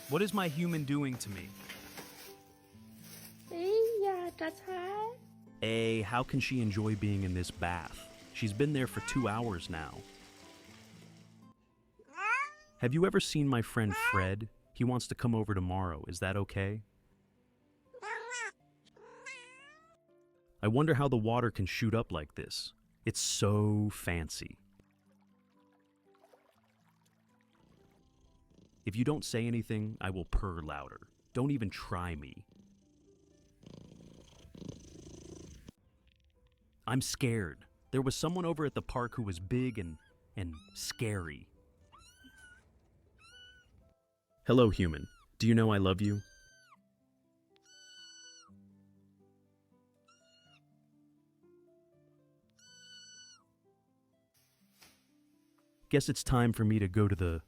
What is my human doing to me? อย่ากระช้า A, how can she enjoy being in this bath? She's been there for 2 hours now. Have you ever seen my friend Fred? He wants to come over tomorrow. Is that okay? I wonder how the water can shoot up like this. It's so fancy. If you don't say anything, I will purr louder. Don't even try me. I'm scared. There was someone over at the park who was big and scary. Hello, human. Do you know I love you? Guess it's time for me to go to the